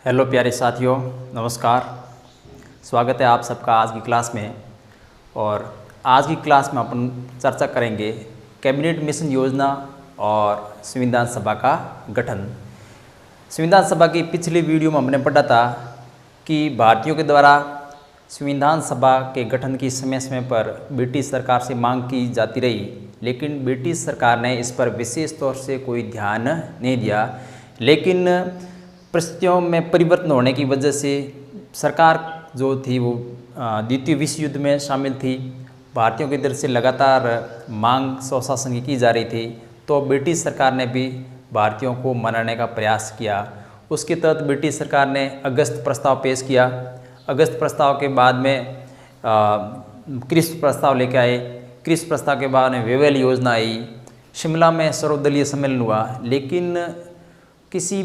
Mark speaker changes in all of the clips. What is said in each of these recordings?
Speaker 1: Hello प्यारे साथियों, नमस्कार। स्वागत है आप सबका आज की क्लास में। और आज की क्लास में अपन चर्चा करेंगे कैबिनेट मिशन योजना और संविधान सभा का गठन। संविधान सभा की पिछली वीडियो में हमने पढ़ा था कि भारतीयों के द्वारा संविधान सभा के गठन की समय समय पर ब्रिटिश सरकार से मांग की जाती रही, लेकिन ब्रिटिश सरकार ने इस पर विशेष तौर से कोई ध्यान नहीं दिया। लेकिन परिस्थितियों में परिवर्तन होने की वजह से सरकार जो थी वो द्वितीय विश्व युद्ध में शामिल थी। भारतीयों की तरफ से लगातार मांग स्वशासन की जा रही थी, तो ब्रिटिश सरकार ने भी भारतीयों को मनाने का प्रयास किया। उसके तहत ब्रिटिश सरकार ने अगस्त प्रस्ताव पेश किया। अगस्त प्रस्ताव के बाद में क्रिस्प प्रस्ताव लेके आए। क्रिस्प प्रस्ताव के बाद में वेवेल योजना आई। शिमला में सर्वदलीय सम्मेलन हुआ, लेकिन किसी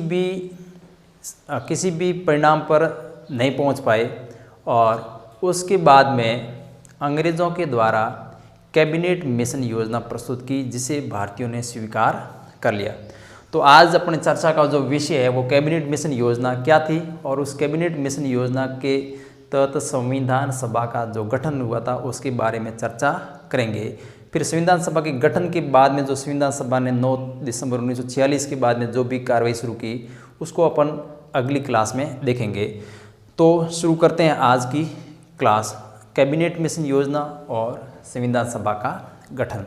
Speaker 1: भी परिणाम पर नहीं पहुंच पाए। और उसके बाद में अंग्रेज़ों के द्वारा कैबिनेट मिशन योजना प्रस्तुत की, जिसे भारतीयों ने स्वीकार कर लिया। तो आज अपनी चर्चा का जो विषय है वो कैबिनेट मिशन योजना क्या थी, और उस कैबिनेट मिशन योजना के तहत संविधान सभा का जो गठन हुआ था उसके बारे में चर्चा करेंगे। फिर संविधान सभा के गठन के बाद में जो संविधान सभा ने 9 दिसंबर 1946 के बाद में जो भी कार्रवाई शुरू की, उसको अपन अगली क्लास में देखेंगे। तो शुरू करते हैं आज की क्लास, कैबिनेट मिशन योजना और संविधान सभा का गठन।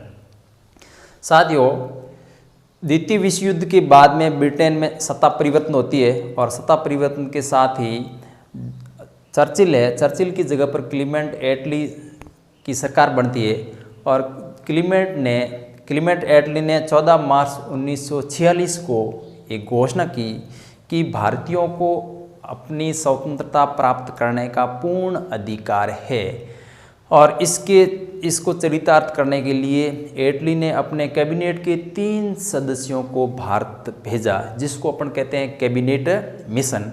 Speaker 1: साथियों, द्वितीय विश्व युद्ध के बाद में ब्रिटेन में सत्ता परिवर्तन होती है, और सत्ता परिवर्तन के साथ ही चर्चिल की जगह पर क्लीमेंट एटली की सरकार बनती है। और क्लीमेंट एटली ने 14 मार्च 1946 को एक घोषणा की कि भारतीयों को अपनी स्वतंत्रता प्राप्त करने का पूर्ण अधिकार है। और इसको चरितार्थ करने के लिए एटली ने अपने कैबिनेट के 3 सदस्यों को भारत भेजा, जिसको अपन कहते हैं कैबिनेट मिशन।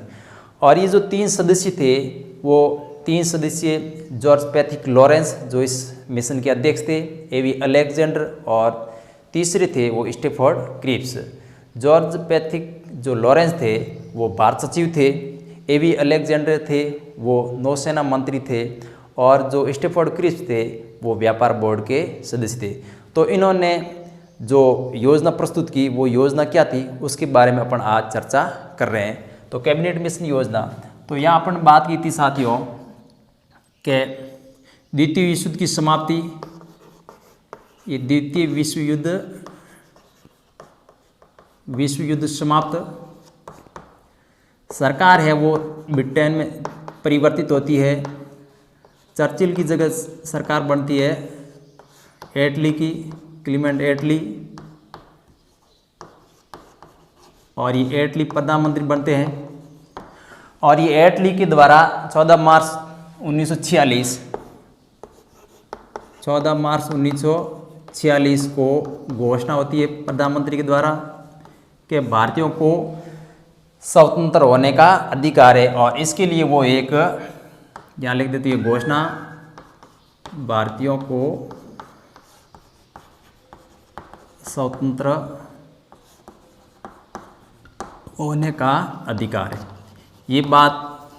Speaker 1: और ये जो 3 सदस्य थे वो 3 सदस्य जॉर्ज पैथिक लॉरेंस, जो इस मिशन के अध्यक्ष थे, एवी अलेक्जेंडर, और तीसरे थे वो स्टेफोर्ड क्रिप्स। जॉर्ज पैथिक जो लॉरेंस थे वो भारत सचिव थे, एवी अलेक्जेंडर थे वो नौसेना मंत्री थे, और जो स्टेफोर्ड क्रिप्स थे वो व्यापार बोर्ड के सदस्य थे। तो इन्होंने जो योजना प्रस्तुत की वो योजना क्या थी उसके बारे में अपन आज चर्चा कर रहे हैं। तो कैबिनेट मिशन योजना, तो यहाँ अपन बात की थी साथियों कि द्वितीय विश्व युद्ध की समाप्ति, ये द्वितीय विश्व युद्ध समाप्त, सरकार है वो ब्रिटेन में परिवर्तित होती है। चर्चिल की जगह सरकार बनती है एटली की, क्लीमेंट एटली, और ये एटली प्रधानमंत्री बनते हैं। और ये एटली के द्वारा 14 मार्च 1946 को घोषणा होती है प्रधानमंत्री के द्वारा कि भारतीयों को स्वतंत्र होने का अधिकार है। और इसके लिए वो एक यहाँ लिख देती है घोषणा, भारतीयों को स्वतंत्र होने का अधिकार है। ये बात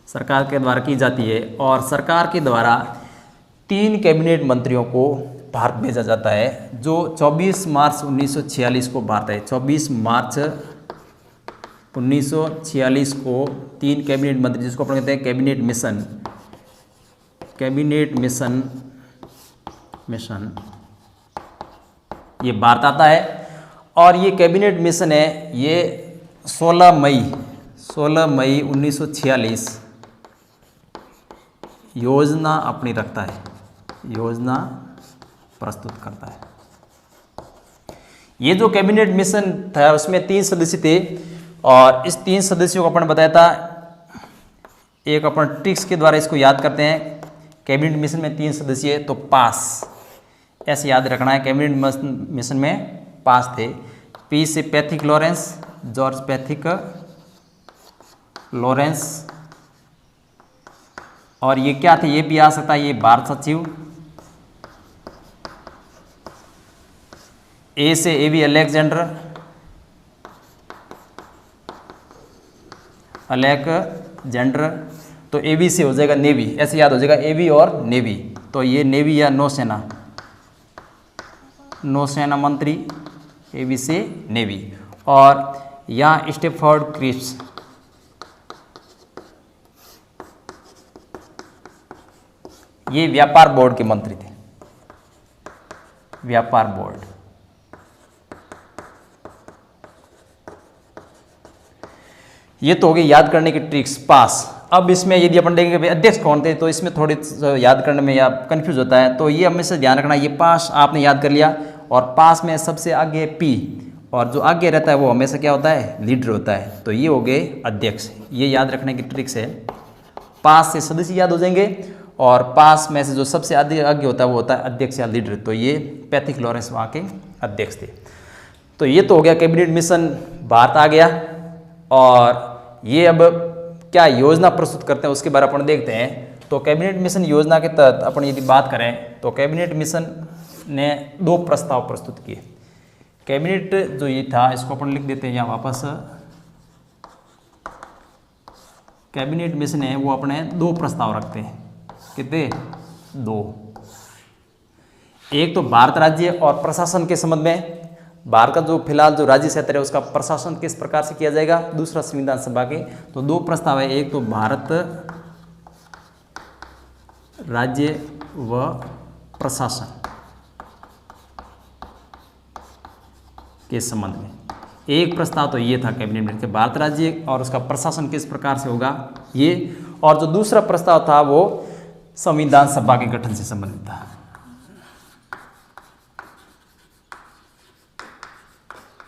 Speaker 1: सरकार के द्वारा की जाती है, और सरकार के द्वारा 3 कैबिनेट मंत्रियों को भारत भेजा जाता है, जो 24 मार्च 1946 को भारत है। 24 मार्च 1946 को 3 कैबिनेट मंत्री, जिसको अपन कहते हैं कैबिनेट मिशन, ये भारत आता है। और ये कैबिनेट मिशन है, ये 16 मई 1946 योजना अपनी रखता है, योजना प्रस्तुत करता है। ये जो कैबिनेट मिशन था उसमें 3 सदस्य थे, और इस 3 सदस्यों को अपन बताया था, एक अपन ट्रिक्स के द्वारा इसको याद करते हैं। कैबिनेट मिशन में 3 सदस्य तो पास, ऐसे याद रखना है। कैबिनेट मिशन में पास थे। पी से Pethick Lawrence, George Pethick Lawrence, और ये क्या थे, ये भी आ सकता है, ये भारत सचिव। ए से एवी अलेक्जेंडर, अलेक्जेंडर, तो एवी से हो जाएगा नेवी, ऐसे याद हो जाएगा एवी और नेवी। तो ये नेवी या नौसेना, नौसेना मंत्री, एवी से नेवी। और यहाँ स्टेफर्ड क्रिप्स, ये व्यापार बोर्ड के मंत्री थे, व्यापार बोर्ड। ये तो हो गई याद करने की ट्रिक्स। पास। अब इसमें यदि अपन देखेंगे भाई अध्यक्ष कौन थे, तो इसमें थोड़ी याद करने में या कंफ्यूज होता है, तो ये हमेशा ध्यान रखना, ये पास आपने याद कर लिया, और पास में सबसे आगे पी, और जो आगे रहता है वो हमेशा क्या होता है, लीडर होता है। तो ये हो गए अध्यक्ष, ये याद रखने की ट्रिक्स है। पास से सदस्य याद हो जाएंगे, और पास में से जो सबसे आगे होता है वो होता है अध्यक्ष या लीडर। तो ये पैथिक लॉरेंस वहाँ के अध्यक्ष थे। तो ये तो हो गया कैबिनेट मिशन, भारत आ गया। और ये अब क्या योजना प्रस्तुत करते हैं उसके बारे में अपन देखते हैं। तो कैबिनेट मिशन योजना के तहत अपन यदि बात करें तो कैबिनेट मिशन ने 2 प्रस्ताव प्रस्तुत किए। कैबिनेट जो ये था इसको अपन लिख देते हैं यहाँ वापस। कैबिनेट मिशन है वो अपने 2 प्रस्ताव रखते हैं। कितने? 2। एक तो भारत राज्य और प्रशासन के संबंध में, भारत का जो फिलहाल जो राज्य क्षेत्र है उसका प्रशासन किस प्रकार से किया जाएगा, दूसरा संविधान सभा के। तो 2 प्रस्ताव है, एक तो भारत राज्य व प्रशासन के संबंध में। एक प्रस्ताव तो ये था कैबिनेट में कि भारत राज्य और उसका प्रशासन किस प्रकार से होगा ये, और जो दूसरा प्रस्ताव था वो संविधान सभा के गठन से संबंधित था।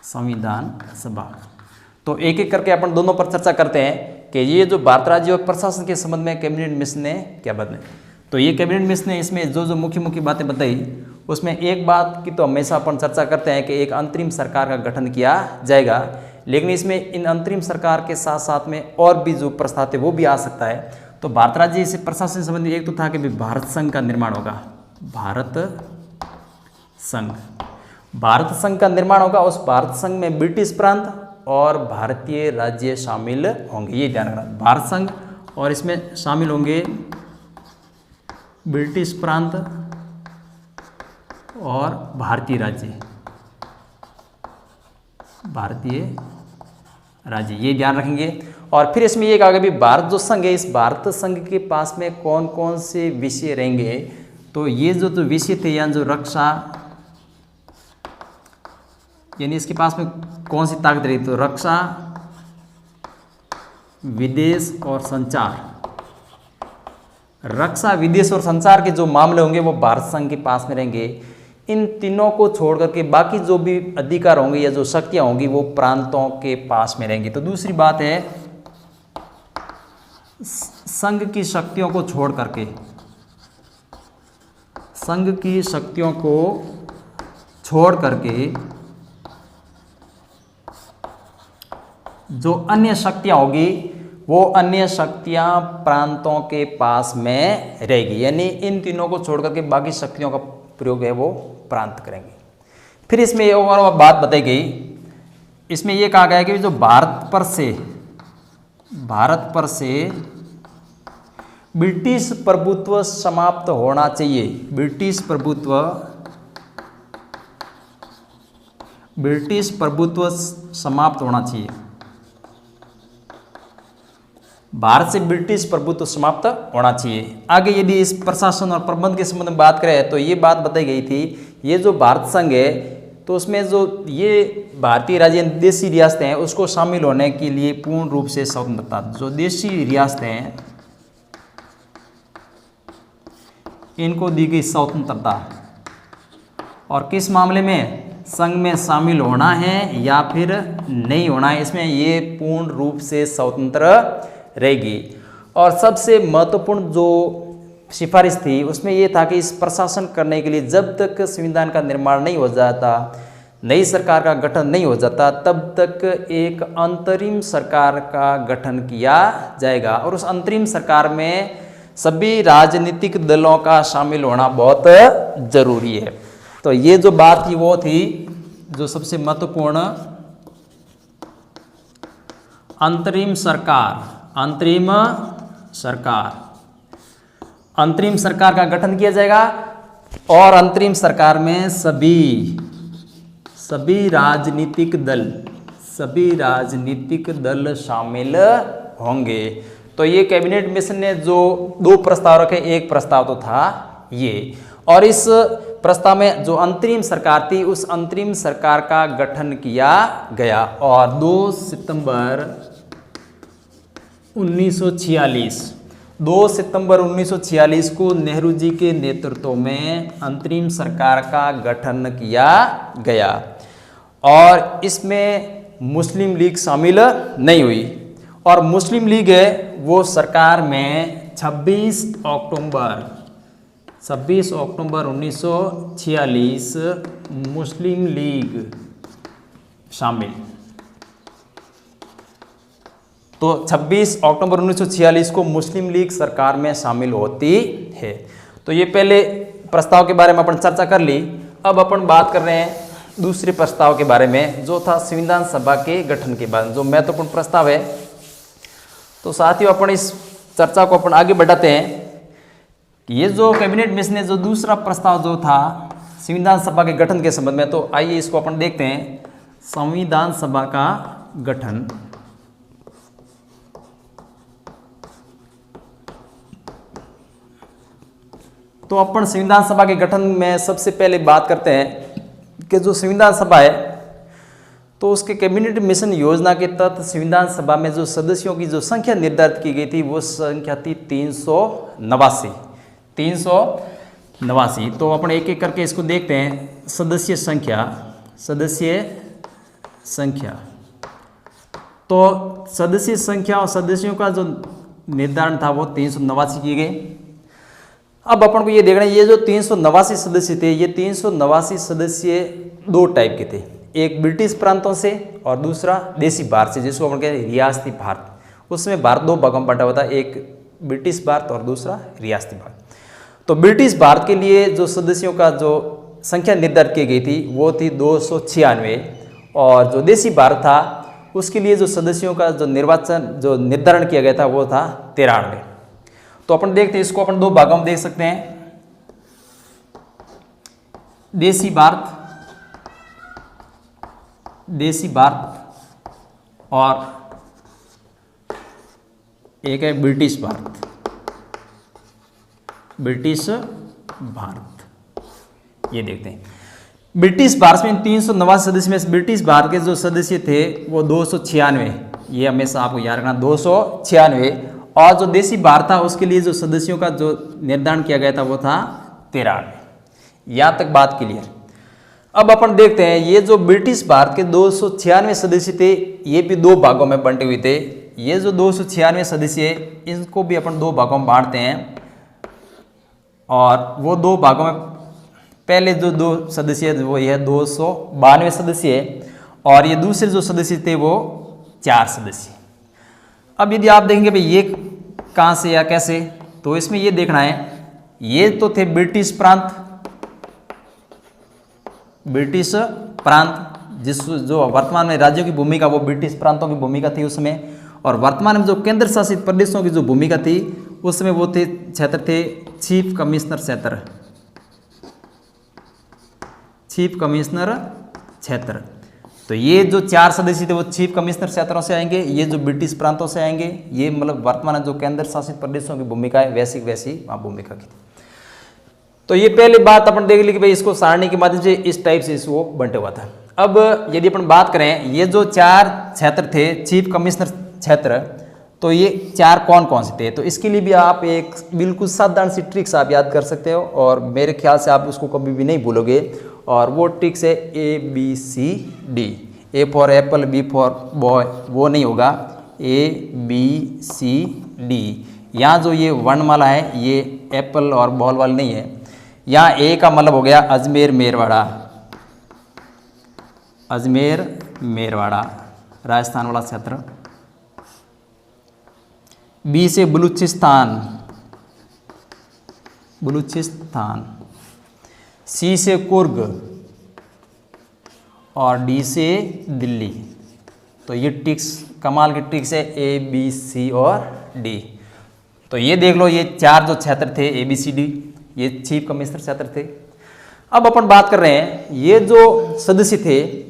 Speaker 1: संविधान सभा। तो एक एक करके अपन दोनों पर चर्चा करते हैं कि ये जो भारत राज्य और प्रशासन के संबंध में कैबिनेट मिशन ने क्या बदले। तो ये कैबिनेट मिशन ने इसमें जो मुख्य बातें बताई, उसमें एक बात की तो हमेशा अपन चर्चा करते हैं कि एक अंतरिम सरकार का गठन किया जाएगा, लेकिन इसमें इन अंतरिम सरकार के साथ साथ में और भी जो प्रस्ताव थे वो भी आ सकता है। तो भारत राज्य से प्रशासन संबंधी एक तो था कि भारत संघ का निर्माण होगा, भारत संघ का निर्माण होगा। उस भारत संघ में ब्रिटिश प्रांत और भारतीय राज्य शामिल होंगे, ये ध्यान रखना, भारत संघ, और इसमें शामिल होंगे ब्रिटिश प्रांत और भारतीय राज्य, ये ध्यान रखेंगे। और फिर इसमें ये कहा कि भारत जो संघ है, इस भारत संघ के पास में कौन कौन से विषय रहेंगे। तो ये जो विषय थे, यानी जो रक्षा, यानी इसके पास में कौन सी ताकत रहेगी, तो रक्षा, विदेश और संचार। रक्षा, विदेश और संचार के जो मामले होंगे वो भारत संघ के पास में रहेंगे। इन तीनों को छोड़ करके बाकी जो भी अधिकार होंगे या जो शक्तियां होंगी वो प्रांतों के पास में रहेंगी। तो दूसरी बात है, संघ की शक्तियों को छोड़ करके, संघ की शक्तियों को छोड़ करके जो अन्य शक्तियां होगी वो अन्य शक्तियां प्रांतों के पास में रहेगी। यानी इन तीनों को छोड़ करके बाकी शक्तियों का प्रयोग है वो प्रांत करेंगे। फिर इसमें एक और बात बताई गई, इसमें ये कहा गया कि जो भारत पर से ब्रिटिश प्रभुत्व समाप्त होना चाहिए। ब्रिटिश प्रभुत्व समाप्त होना चाहिए। भारत से ब्रिटिश प्रभुत्व समाप्त होना चाहिए। आगे यदि इस प्रशासन और प्रबंध के संबंध में बात करें तो ये बात बताई गई थी, ये जो भारत संघ है तो उसमें जो ये भारतीय राज्य देशी रियासतें हैं उसको शामिल होने के लिए पूर्ण रूप से स्वतंत्रता, जो देशी रियासतें हैं इनको दी गई स्वतंत्रता। और किस मामले में, संघ में शामिल होना है या फिर नहीं होना है, इसमें ये पूर्ण रूप से स्वतंत्र रहेगी। और सबसे महत्वपूर्ण जो सिफारिश थी उसमें यह था कि इस प्रशासन करने के लिए जब तक संविधान का निर्माण नहीं हो जाता, नई सरकार का गठन नहीं हो जाता, तब तक एक अंतरिम सरकार का गठन किया जाएगा। और उस अंतरिम सरकार में सभी राजनीतिक दलों का शामिल होना बहुत जरूरी है। तो ये जो बात थी वो थी जो सबसे महत्वपूर्ण अंतरिम सरकार, अंतरिम सरकार का गठन किया जाएगा और अंतरिम सरकार में सभी राजनीतिक दल शामिल होंगे। तो ये कैबिनेट मिशन ने जो 2 प्रस्ताव रखे, एक प्रस्ताव तो था ये, और इस प्रस्ताव में जो अंतरिम सरकार थी उस अंतरिम सरकार का गठन किया गया और 2 सितंबर 1946 को नेहरू जी के नेतृत्व में अंतरिम सरकार का गठन किया गया और इसमें मुस्लिम लीग शामिल नहीं हुई और मुस्लिम लीग है वो सरकार में 26 अक्टूबर 1946 मुस्लिम लीग शामिल। तो 26 अक्टूबर 1946 को मुस्लिम लीग सरकार में शामिल होती है। तो ये पहले प्रस्ताव के बारे में अपन चर्चा कर ली। अब अपन बात कर रहे हैं दूसरे प्रस्ताव के बारे में जो था संविधान सभा के गठन के बारे में, जो महत्वपूर्ण प्रस्ताव है। तो साथियों अपन इस चर्चा को अपन आगे बढ़ाते हैं। ये जो कैबिनेट मिशन ने जो दूसरा प्रस्ताव जो था संविधान सभा के गठन के संबंध में, तो आइए इसको अपन देखते हैं। संविधान सभा का गठन, तो अपन संविधान सभा के गठन में सबसे पहले बात करते हैं कि जो संविधान सभा है तो उसके कैबिनेट मिशन योजना के तहत संविधान सभा में जो सदस्यों की जो संख्या निर्धारित की गई थी वो संख्या थी 389। तो अपन एक एक करके इसको देखते हैं। सदस्य संख्या, तो सदस्य संख्या और सदस्यों का जो निर्धारण था वो 389 किए गए। अब अपन को ये देखना है, ये जो 389 सदस्य थे, ये 389 सदस्य 2 टाइप के थे, एक ब्रिटिश प्रांतों से और दूसरा देसी भारत से, जिसको अपन कहते हैं रियासती भारत। उसमें भारत 2 भागों में बंटा हुआ था, एक ब्रिटिश भारत और दूसरा रियासती भारत। तो ब्रिटिश भारत के लिए जो सदस्यों का जो संख्या निर्धारित की गई थी वो थी 296 और जो देसी भारत था उसके लिए जो सदस्यों का जो निर्धारण किया गया था वो था 93। तो अपन देखते हैं, इसको अपन 2 भागों में देख सकते हैं। देसी भारत और एक है ब्रिटिश भारत। ये देखते हैं ब्रिटिश भारत में 389 सदस्य में ब्रिटिश भारत के जो सदस्य थे वो 296, ये हमेशा आपको याद रखना 296, और जो देसी भारत था उसके लिए जो सदस्यों का जो निर्धारण किया गया था वो था 93। यहाँ तक बात क्लियर। अब अपन देखते हैं ये जो ब्रिटिश भारत के 296 सदस्य थे ये भी 2 भागों में बंटे हुए थे। ये जो 296 सदस्य इनको भी अपन 2 भागों में बांटते हैं और वो 2 भागों में पहले जो 2 सदस्य वो यह 292 सदस्य और ये दूसरे जो सदस्य थे वो 4 सदस्य। अब यदि आप देखेंगे भाई ये कहाँ से या कैसे, तो इसमें ये देखना है, ये तो थे ब्रिटिश प्रांत जिस जो वर्तमान में राज्यों की भूमिका वो ब्रिटिश प्रांतों की भूमिका थी उसमें, और वर्तमान में जो केंद्र शासित प्रदेशों की जो भूमिका थी उसमें वो थे क्षेत्र थे चीफ कमिश्नर क्षेत्र। तो ये जो 4 सदस्य थे वो चीफ कमिश्नर क्षेत्रों से आएंगे, ये जो ब्रिटिश प्रांतों से आएंगे, ये मतलब वर्तमान जो केंद्र शासित प्रदेशों की भूमिका है वैसी वहाँ भूमिका की थी। तो ये पहले बात अपन देख ली कि भाई इसको सारणी के माध्यम से इस टाइप से इसको बंटे हुआ था। अब यदि अपन बात करें ये जो 4 क्षेत्र थे चीफ कमिश्नर क्षेत्र, तो ये 4 कौन कौन से थे, तो इसके लिए भी आप एक बिल्कुल साधारण सी ट्रिक्स आप याद कर सकते हो और मेरे ख्याल से आप उसको कभी भी नहीं भूलोगे, और वो ट्रिक्स है ABCD। A for apple, B for boy वो नहीं होगा, ABCD। यहाँ जो ये वर्णमाला है ये एप्पल और बॉल वाली नहीं है। यहाँ ए का मतलब हो गया अजमेर मेरवाड़ा राजस्थान वाला क्षेत्र। बी से बलूचिस्तान, सी से कुर्ग और डी से दिल्ली। तो ये टिक्स कमाल की टिक्स है A, B, C और D। तो ये देख लो, ये 4 जो क्षेत्र थे A, B, C, D, ये चीफ कमिश्नर क्षेत्र थे। अब अपन बात कर रहे हैं, ये जो सदस्य थे,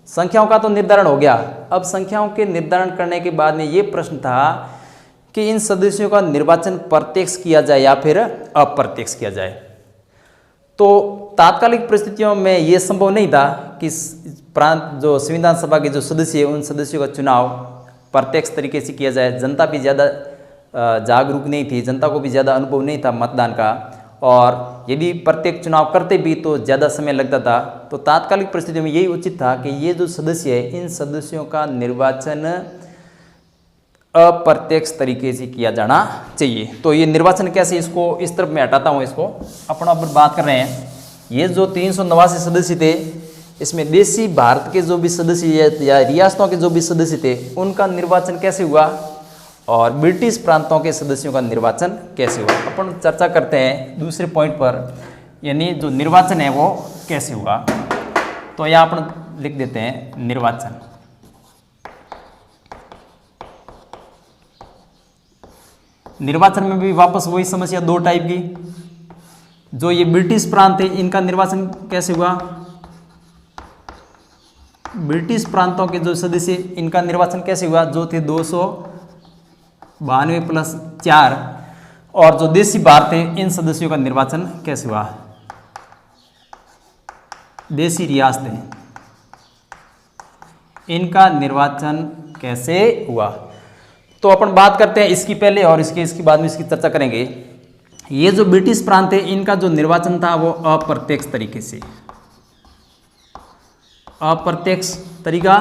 Speaker 1: संख्याओं का तो निर्धारण हो गया। अब संख्याओं के निर्धारण करने के बाद में ये प्रश्न था कि इन सदस्यों का निर्वाचन प्रत्यक्ष किया जाए या फिर अप्रत्यक्ष किया जाए। तो तात्कालिक परिस्थितियों में ये संभव नहीं था कि प्रांत जो संविधान सभा के जो सदस्य हैं उन सदस्यों का चुनाव प्रत्यक्ष तरीके से किया जाए। जनता भी ज़्यादा जागरूक नहीं थी, जनता को भी ज़्यादा अनुभव नहीं था मतदान का, और यदि प्रत्येक चुनाव करते भी तो ज़्यादा समय लगता था। तो तात्कालिक परिस्थितियों में यही उचित था कि ये जो सदस्य है इन सदस्यों का निर्वाचन अप्रत्यक्ष तरीके से किया जाना चाहिए। तो ये निर्वाचन कैसे, इसको इस तरफ मैं हटाता हूँ। इसको अपन अब बात कर रहे हैं, ये जो 389 सदस्य थे, इसमें देशी भारत के जो भी सदस्य या रियासतों के जो भी सदस्य थे उनका निर्वाचन कैसे हुआ, और ब्रिटिश प्रांतों के सदस्यों का निर्वाचन कैसे हुआ। अपन चर्चा करते हैं दूसरे पॉइंट पर, यानी जो निर्वाचन है वो कैसे हुआ। तो यहाँ अपन लिख देते हैं निर्वाचन। निर्वाचन में भी वापस वही समस्या, 2 टाइप की। जो ये ब्रिटिश प्रांत है इनका निर्वाचन कैसे हुआ, ब्रिटिश प्रांतों के जो सदस्य इनका निर्वाचन कैसे हुआ, जो थे 292 + 4, और जो देशी भारत थे इन सदस्यों का निर्वाचन कैसे हुआ, देशी रियासतें, इनका निर्वाचन कैसे हुआ। तो अपन बात करते हैं इसकी पहले और इसकी बाद में इसकी चर्चा करेंगे। ये जो ब्रिटिश प्रांत है इनका जो निर्वाचन था वो अप्रत्यक्ष तरीके से, अप्रत्यक्ष तरीका।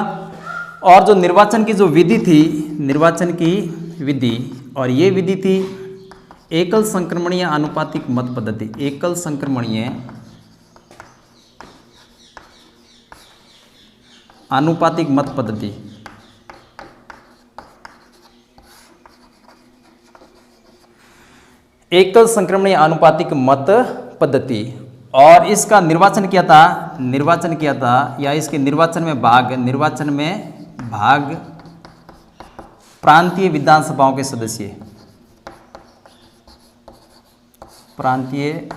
Speaker 1: और जो निर्वाचन की जो विधि थी, निर्वाचन की विधि, और ये विधि थी एकल संक्रमणीय आनुपातिक मत पद्धति। एकल संक्रमणीय आनुपातिक मत पद्धति। एकल संक्रमणीय आनुपातिक मत पद्धति। और इसका निर्वाचन किया था या इसके निर्वाचन में भाग प्रांतीय विधानसभाओं के सदस्य, प्रांतीय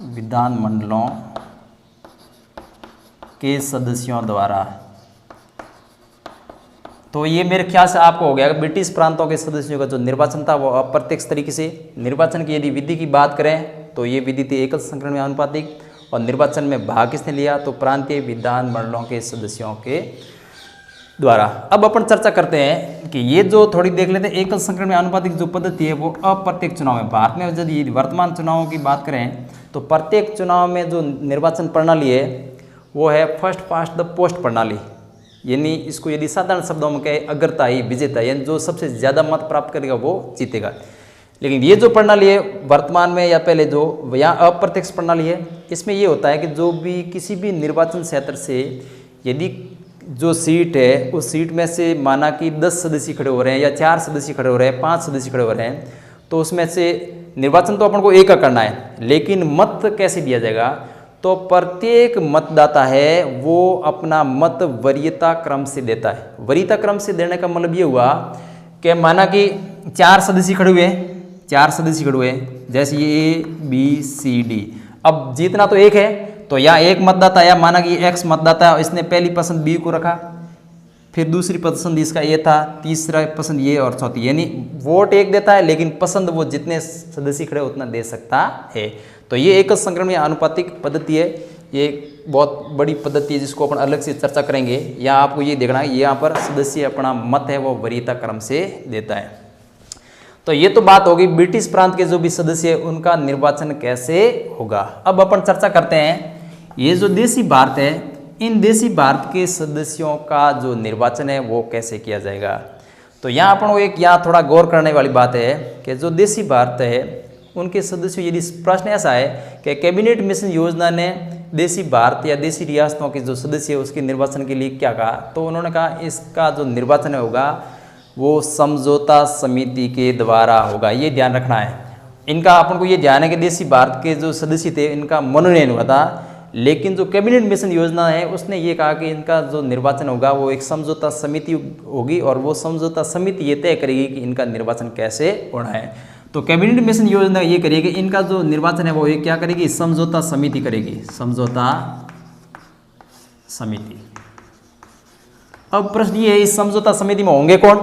Speaker 1: विधानमंडलों के सदस्यों द्वारा। तो ये मेरे ख्याल से आपको हो गया कि ब्रिटिश प्रांतों के सदस्यों का जो निर्वाचन था वो अप्रत्यक्ष तरीके से। निर्वाचन की यदि विधि की बात करें तो ये विधि थी एकल संक्रमणीय आनुपातिक, और निर्वाचन में भाग किसने लिया, तो प्रांतीय विधानमंडलों के सदस्यों के द्वारा। अब अपन चर्चा करते हैं कि ये जो थोड़ी देख लेते हैं, एकल संक्रमणीय आनुपातिक जो पद्धति है वो अप्रत्यक्ष चुनाव है। भारत में यदि वर्तमान चुनावों की बात करें तो प्रत्येक चुनाव में जो निर्वाचन प्रणाली है वो है फर्स्ट पास्ट द पोस्ट प्रणाली। यानी इसको यदि साधारण शब्दों में कहे, अग्रता ही विजेता, यानी जो सबसे ज़्यादा मत प्राप्त करेगा वो जीतेगा। लेकिन ये जो प्रणाली है वर्तमान में या पहले जो यहाँ अप्रत्यक्ष प्रणाली है, इसमें ये होता है कि जो भी किसी भी निर्वाचन क्षेत्र से यदि जो सीट है उस सीट में से माना कि 10 सदस्य खड़े हो रहे हैं या 4 सदस्य खड़े हो रहे हैं, 5 सदस्य खड़े हो रहे हैं, तो उसमें से निर्वाचन तो अपन को एक का करना है, लेकिन मत कैसे दिया जाएगा, तो प्रत्येक मतदाता है वो अपना मत वरीयता क्रम से देता है। वरीयता क्रम से देने का मतलब ये हुआ कि माना कि 4 सदस्य खड़े हुए, 4 सदस्य खड़े हुए, जैसे ये A, B, C, D। अब जीतना तो एक है, तो यहाँ एक मतदाता या माना कि X मतदाता है, इसने पहली पसंद B को रखा, फिर दूसरी पसंद इसका A था, तीसरा पसंद ये, और चौथी, यानी वोट एक देता है लेकिन पसंद वो जितने सदस्य खड़े उतना दे सकता है। तो ये एकल संक्रमणीय आनुपातिक पद्धति है। ये बहुत बड़ी पद्धति है जिसको अपन अलग से चर्चा करेंगे। यहाँ आपको ये देखना है, यहाँ पर सदस्य अपना मत है वो वरीयता क्रम से देता है। तो ये तो बात होगी ब्रिटिश प्रांत के जो भी सदस्य है उनका निर्वाचन कैसे होगा। अब अपन चर्चा करते हैं ये जो देशी भारत है, इन देशी भारत के सदस्यों का जो निर्वाचन है वो कैसे किया जाएगा। तो यहाँ अपन को एक यहाँ थोड़ा गौर करने वाली बात है कि जो देशी भारत है उनके सदस्यों, यदि प्रश्न ऐसा है कि कैबिनेट मिशन योजना ने देशी भारत या देशी रियासतों के जो सदस्य है उसके निर्वाचन के लिए क्या कहा, तो उन्होंने कहा इसका जो निर्वाचन होगा वो समझौता समिति के द्वारा होगा। ये ध्यान रखना है। इनका अपन को ये ध्यान है कि देशी भारत के जो सदस्य थे इनका मनोनयन हुआ था, लेकिन जो कैबिनेट मिशन योजना है उसने ये कहा कि इनका जो निर्वाचन होगा वो एक समझौता समिति होगी और वो समझौता समिति ये तय करेगी कि इनका निर्वाचन कैसे होना है। तो कैबिनेट मिशन योजना ये करेगी कि इनका जो निर्वाचन है वो ये क्या करेगी, समझौता समिति करेगी, समझौता समिति। अब प्रश्न ये है इस समझौता समिति में होंगे कौन?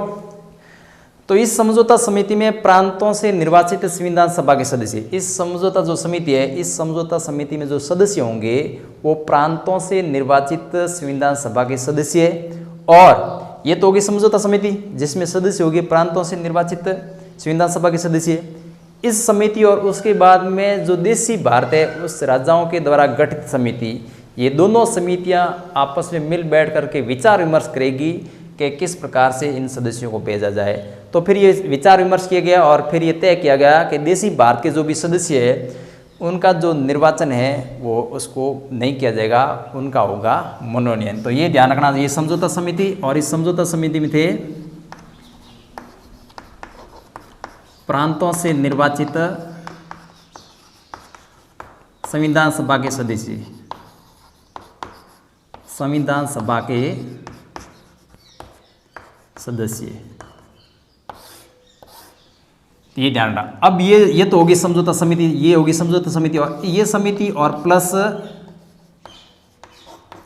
Speaker 1: तो इस समझौता समिति में प्रांतों से निर्वाचित संविधान सभा के सदस्य, इस समझौता जो समिति है इस समझौता समिति में जो सदस्य होंगे वो प्रांतों से निर्वाचित संविधान सभा के सदस्य, और ये तो होगी समझौता समिति जिसमें सदस्य होगी प्रांतों से निर्वाचित संविधान सभा के सदस्य। इस समिति और उसके बाद में जो देशी भारत है उस राजाओं के द्वारा गठित समिति, ये दोनों समितियां आपस में मिल बैठ करके विचार विमर्श करेगी कि किस प्रकार से इन सदस्यों को भेजा जाए। तो फिर ये विचार विमर्श किया गया और फिर ये तय किया गया कि देशी भारत के जो भी सदस्य है उनका जो निर्वाचन है वो उसको नहीं किया जाएगा, उनका होगा मनोनयन। तो ये ध्यान रखना, ये समझौता समिति, और इस समझौता समिति में थे प्रांतों से निर्वाचित संविधान सभा के सदस्य, संविधान सभा के सदस्य, ये ध्यान रखना। अब ये तो होगी समझौता समिति, ये होगी समझौता समिति, और ये समिति और प्लस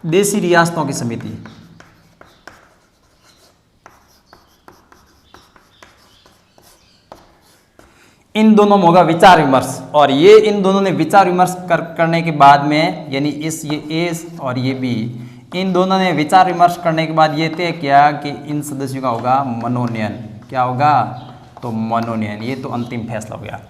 Speaker 1: देशी रियासतों की समिति, इन दोनों में होगा विचार विमर्श। और ये इन दोनों ने विचार विमर्श करने के बाद में, यानी ये ए और ये बी, इन दोनों ने विचार विमर्श करने के बाद ये तय किया कि इन सदस्यों का होगा मनोनयन। क्या होगा? तो मनोनयन। ये तो अंतिम फैसला हो गया।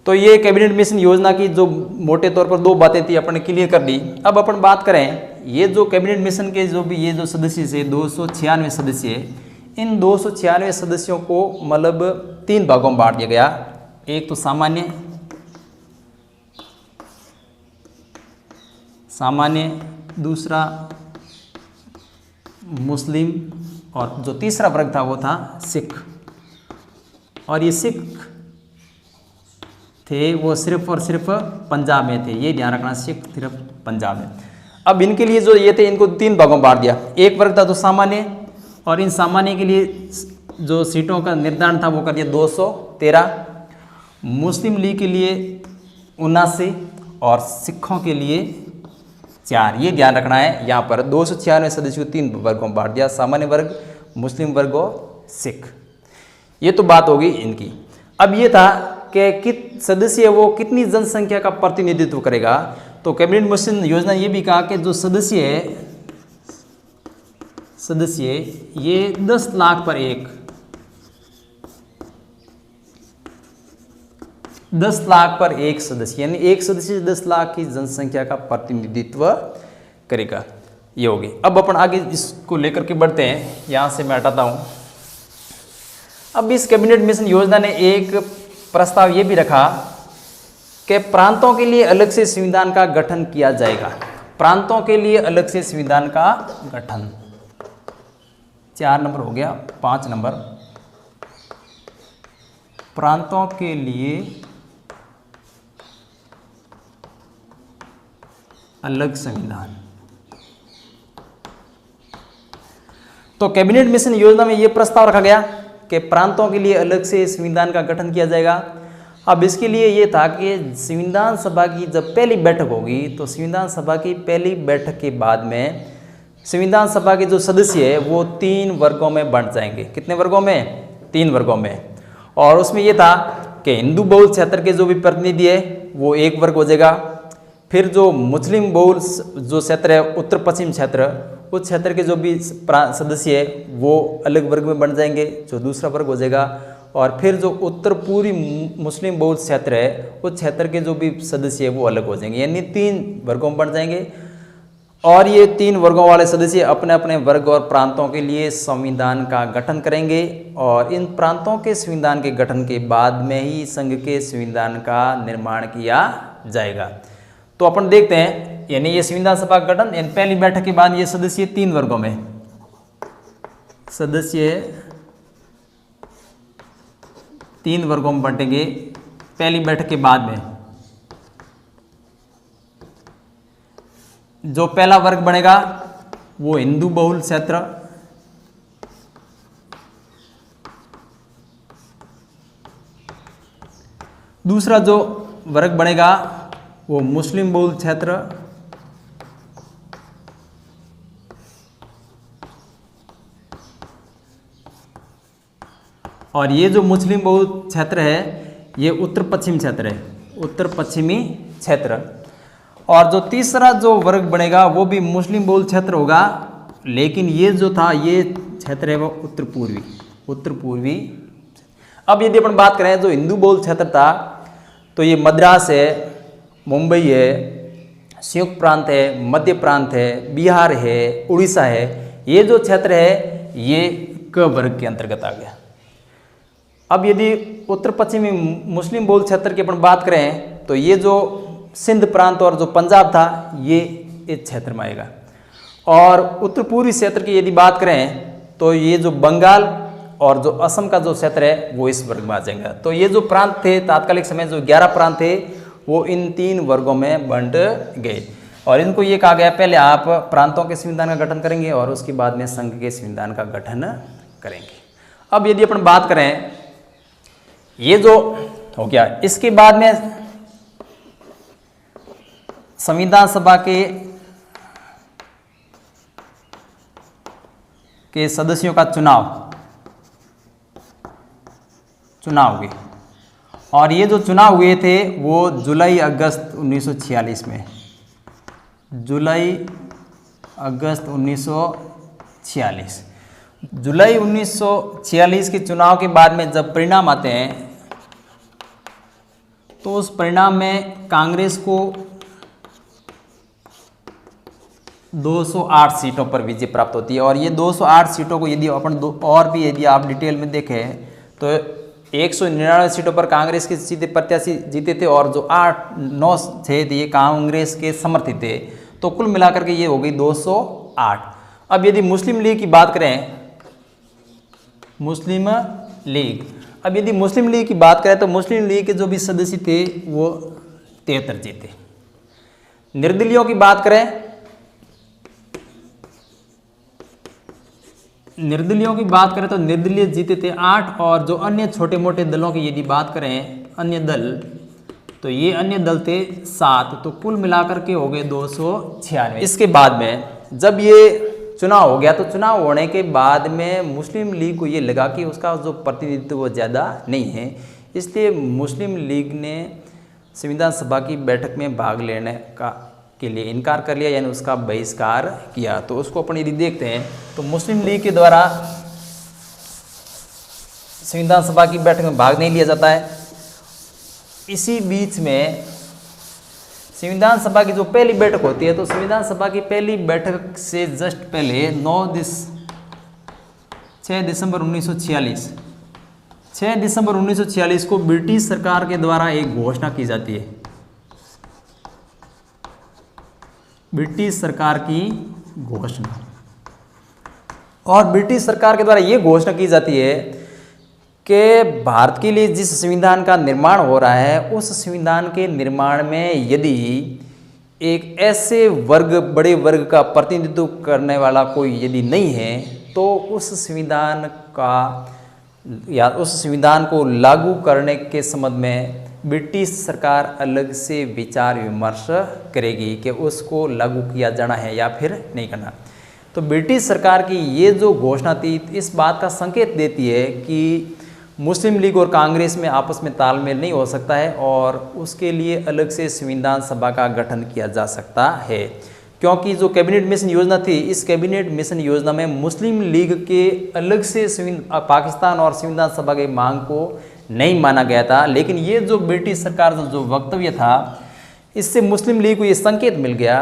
Speaker 1: तो ये कैबिनेट मिशन योजना की जो मोटे तौर पर दो बातें थी अपन क्लियर कर दी। अब अपन बात करें ये जो कैबिनेट मिशन के जो भी ये जो सदस्य थे 296 सदस्य, इन 296 सदस्यों को मतलब 3 भागों में बांट दिया गया। एक तो सामान्य, दूसरा मुस्लिम, और जो तीसरा वर्ग था वो था सिख। और ये सिख थे वो सिर्फ और सिर्फ पंजाब में थे, ये ध्यान रखना, सिख सिर्फ पंजाब में। अब इनके लिए जो ये थे इनको 3 भागों में बांट दिया। एक वर्ग था तो सामान्य, और इन सामान्य के लिए जो सीटों का निर्धारण था वो कर दिया 213, मुस्लिम लीग के लिए 79 और सिखों के लिए 4। ये ध्यान रखना है, यहाँ पर 296 सदस्यों को 3 वर्गों में बांट दिया, सामान्य वर्ग, मुस्लिम वर्ग और सिख। ये तो बात होगी इनकी। अब ये था कि सदस्य वो कितनी जनसंख्या का प्रतिनिधित्व करेगा। तो कैबिनेट मिशन योजना ये भी कहा कि जो सदस्य ये 10 लाख पर एक, 10 लाख पर एक सदस्य, यानी एक सदस्य 10 लाख की जनसंख्या का प्रतिनिधित्व करेगा। ये होगी। अब अपन आगे इसको लेकर के बढ़ते हैं, यहाँ से मैं हटाता हूँ। अब इस कैबिनेट मिशन योजना ने एक प्रस्ताव ये भी रखा कि प्रांतों के लिए अलग से संविधान का गठन किया जाएगा। प्रांतों के लिए अलग से संविधान का गठन, 4 नंबर हो गया। 5 नंबर, प्रांतों के लिए अलग संविधान। तो कैबिनेट मिशन योजना में यह प्रस्ताव रखा गया कि प्रांतों के लिए अलग से संविधान का गठन किया जाएगा। अब इसके लिए ये था कि संविधान सभा की जब पहली बैठक होगी तो संविधान सभा की पहली बैठक के बाद में संविधान सभा के जो सदस्य है वो 3 वर्गों में बंट जाएंगे। कितने वर्गों में? 3 वर्गों में। और उसमें ये था कि हिंदू बहुल क्षेत्र के जो भी प्रतिनिधि है वो एक वर्ग हो जाएगा। फिर जो मुस्लिम बहुल जो क्षेत्र है उत्तर पश्चिम क्षेत्र, उस क्षेत्र के जो भी सदस्य है वो अलग वर्ग में बन जाएंगे, जो दूसरा वर्ग हो जाएगा। और फिर जो उत्तर पूर्वी मुस्लिम बहुल क्षेत्र है उस क्षेत्र के जो भी सदस्य है वो अलग हो जाएंगे, यानी 3 वर्गों में बन जाएंगे। और ये 3 वर्गों वाले सदस्य अपने अपने वर्ग और प्रांतों के लिए संविधान का गठन करेंगे। और इन प्रांतों के संविधान के गठन के बाद में ही संघ के संविधान का निर्माण किया जाएगा। तो अपन देखते हैं, यानी ये संविधान सभा का गठन, यानी पहली बैठक के बाद ये सदस्य 3 वर्गों में, सदस्य 3 वर्गों में बंटेंगे पहली बैठक के बाद में। जो पहला वर्ग बनेगा वो हिंदू बहुल क्षेत्र, दूसरा जो वर्ग बनेगा वो मुस्लिम बहुल क्षेत्र, और ये जो मुस्लिम बहुल क्षेत्र है ये उत्तर पश्चिम क्षेत्र है, उत्तर पश्चिमी क्षेत्र। और जो तीसरा जो वर्ग बनेगा वो भी मुस्लिम बहुल क्षेत्र होगा, लेकिन ये जो था ये क्षेत्र है वो उत्तर पूर्वी, उत्तर पूर्वी। अब यदि अपन बात करें जो हिंदू बहुल क्षेत्र था तो ये मद्रास है, मुंबई है, संयुक्त प्रांत है, मध्य प्रांत है, बिहार है, उड़ीसा है। ये जो क्षेत्र है ये क वर्ग के अंतर्गत आ गया। अब यदि उत्तर पश्चिमी मुस्लिम बहुल क्षेत्र की अपन बात करें तो ये जो सिंध प्रांत और जो पंजाब था ये इस क्षेत्र में आएगा। और उत्तर पूर्वी क्षेत्र की यदि बात करें तो ये जो बंगाल और जो असम का जो क्षेत्र है वो इस वर्ग में आ जाएगा। तो ये जो प्रांत थे तात्कालिक समय जो 11 प्रांत थे वो इन 3 वर्गों में बंट गए। और इनको ये कहा गया पहले आप प्रांतों के संविधान का गठन करेंगे और उसके बाद में संघ के संविधान का गठन करेंगे। अब यदि अपन बात करें ये जो हो गया, इसके बाद में संविधान सभा के सदस्यों का चुनाव हुए। और ये जो चुनाव हुए थे वो जुलाई अगस्त 1946 में, जुलाई अगस्त 1946। जुलाई 1946 के चुनाव के बाद में जब परिणाम आते हैं तो उस परिणाम में कांग्रेस को 208 सीटों पर विजय प्राप्त होती है। और ये 208 सीटों को यदि अपन और भी यदि आप डिटेल में देखें तो 199 सीटों पर कांग्रेस के सीधे प्रत्याशी जीते थे और जो 8-9 थे ये कांग्रेस के समर्थित थे। तो कुल मिलाकर के ये हो गई 208। अब यदि मुस्लिम लीग की बात करें, मुस्लिम लीग, अब यदि मुस्लिम लीग की बात करें तो मुस्लिम लीग के जो भी सदस्य थे वो 73 जीते। निर्दलीयों की बात करें, निर्दलीयों की बात करें तो निर्दलीय जीते थे 8। और जो अन्य छोटे मोटे दलों की यदि बात करें अन्य दल, तो ये अन्य दल थे 7। तो कुल मिलाकर के हो गए 296। इसके बाद में जब ये चुनाव हो गया तो चुनाव होने के बाद में मुस्लिम लीग को ये लगा कि उसका जो प्रतिनिधित्व वो ज़्यादा नहीं है, इसलिए मुस्लिम लीग ने संविधान सभा की बैठक में भाग लेने के लिए इनकार कर लिया, यानी उसका बहिष्कार किया। तो उसको अपन यदि देखते हैं तो मुस्लिम लीग के द्वारा संविधान सभा की बैठक में भाग नहीं लिया जाता है। इसी बीच में संविधान सभा की जो पहली बैठक होती है तो संविधान सभा की पहली बैठक से जस्ट पहले 6 दिसंबर 1946 को ब्रिटिश सरकार के द्वारा एक घोषणा की जाती है, ब्रिटिश सरकार की घोषणा। और ब्रिटिश सरकार के द्वारा ये घोषणा की जाती है कि भारत के लिए जिस संविधान का निर्माण हो रहा है उस संविधान के निर्माण में यदि एक ऐसे वर्ग, बड़े वर्ग का प्रतिनिधित्व करने वाला कोई यदि नहीं है तो उस संविधान का या उस संविधान को लागू करने के संबंध में ब्रिटिश सरकार अलग से विचार विमर्श करेगी कि उसको लागू किया जाना है या फिर नहीं करना। तो ब्रिटिश सरकार की ये जो घोषणा थी इस बात का संकेत देती है कि मुस्लिम लीग और कांग्रेस में आपस में तालमेल नहीं हो सकता है और उसके लिए अलग से संविधान सभा का गठन किया जा सकता है। क्योंकि जो कैबिनेट मिशन योजना थी, इस कैबिनेट मिशन योजना में मुस्लिम लीग के अलग से पाकिस्तान और संविधान सभा की मांग को नहीं माना गया था। लेकिन ये जो ब्रिटिश सरकार का जो वक्तव्य था इससे मुस्लिम लीग को ये संकेत मिल गया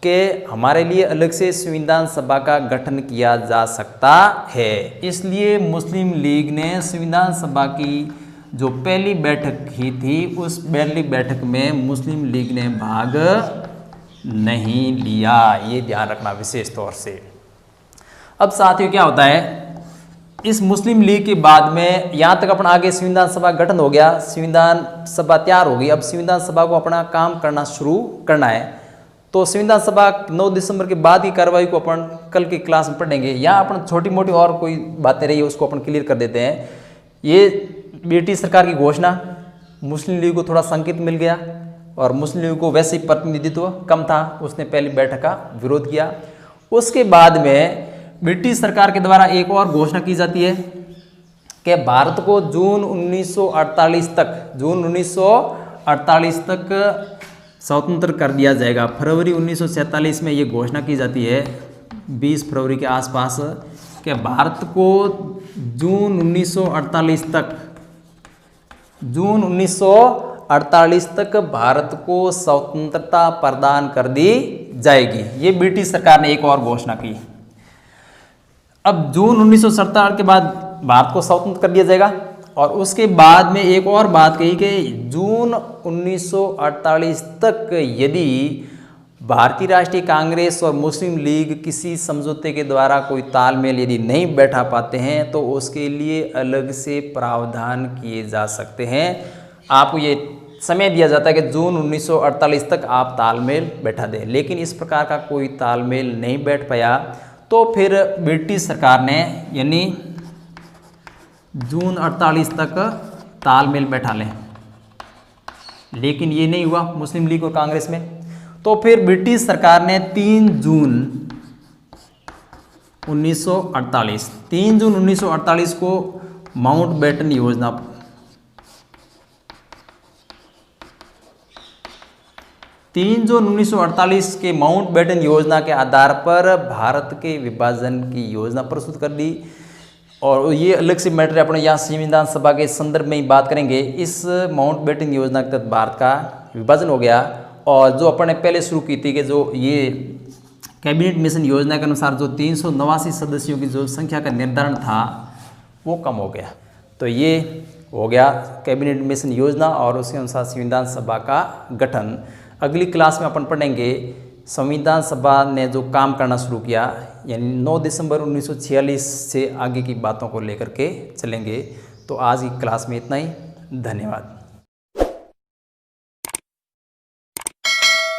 Speaker 1: कि हमारे लिए अलग से संविधान सभा का गठन किया जा सकता है। इसलिए मुस्लिम लीग ने संविधान सभा की जो पहली बैठक की थी उस पहली बैठक में मुस्लिम लीग ने भाग नहीं लिया, ये ध्यान रखना विशेष तौर से। अब साथियों क्या होता है, इस मुस्लिम लीग के बाद में यहाँ तक अपन आगे संविधान सभा गठन हो गया, संविधान सभा तैयार हो गई। अब संविधान सभा को अपना काम करना शुरू करना है। तो संविधान सभा 9 दिसंबर के बाद की कार्रवाई को अपन कल की क्लास में पढ़ेंगे। यहाँ अपन छोटी मोटी और कोई बातें रही है उसको अपन क्लियर कर देते हैं। ये ब्रिटिश सरकार की घोषणा, मुस्लिम लीग को थोड़ा संकेत मिल गया और मुस्लिम लीग को वैसे ही प्रतिनिधित्व कम था, उसने पहली बैठक का विरोध किया। उसके बाद में ब्रिटिश सरकार के द्वारा एक और घोषणा की जाती है कि भारत को जून 1948 तक स्वतंत्र कर दिया जाएगा। फरवरी 1947 में ये घोषणा की जाती है, 20 फरवरी के आसपास, कि भारत को जून 1948 तक भारत को स्वतंत्रता प्रदान कर दी जाएगी। ये ब्रिटिश सरकार ने एक और घोषणा की। अब जून 1947 के बाद भारत को स्वतंत्र कर दिया जाएगा और उसके बाद में एक और बात कही कि जून 1948 तक यदि भारतीय राष्ट्रीय कांग्रेस और मुस्लिम लीग किसी समझौते के द्वारा कोई तालमेल यदि नहीं बैठा पाते हैं तो उसके लिए अलग से प्रावधान किए जा सकते हैं। आपको ये समय दिया जाता है कि जून 1948 तक आप तालमेल बैठा दें, लेकिन इस प्रकार का कोई तालमेल नहीं बैठ पाया। तो फिर ब्रिटिश सरकार ने यानी जून 48 तक तालमेल बैठा लें, लेकिन ये नहीं हुआ मुस्लिम लीग और कांग्रेस में। तो फिर ब्रिटिश सरकार ने 3 जून 1948 को माउंटबेटन योजना, जून 1948 के माउंटबेटन योजना के आधार पर भारत के विभाजन की योजना प्रस्तुत कर दी। और ये अलग से मैटर अपने यहाँ संविधान सभा के संदर्भ में ही बात करेंगे। इस माउंटबेटन योजना के तहत भारत का विभाजन हो गया और जो अपन ने पहले शुरू की थी कि जो ये कैबिनेट मिशन योजना के अनुसार जो 389 सदस्यों की जो संख्या का निर्धारण था वो कम हो गया। तो ये हो गया कैबिनेट मिशन योजना और उसके अनुसार संविधान सभा का गठन। अगली क्लास में अपन पढ़ेंगे संविधान सभा ने जो काम करना शुरू किया, यानी 9 दिसंबर 1946 से आगे की बातों को लेकर के चलेंगे। तो आज की क्लास में इतना ही। धन्यवाद।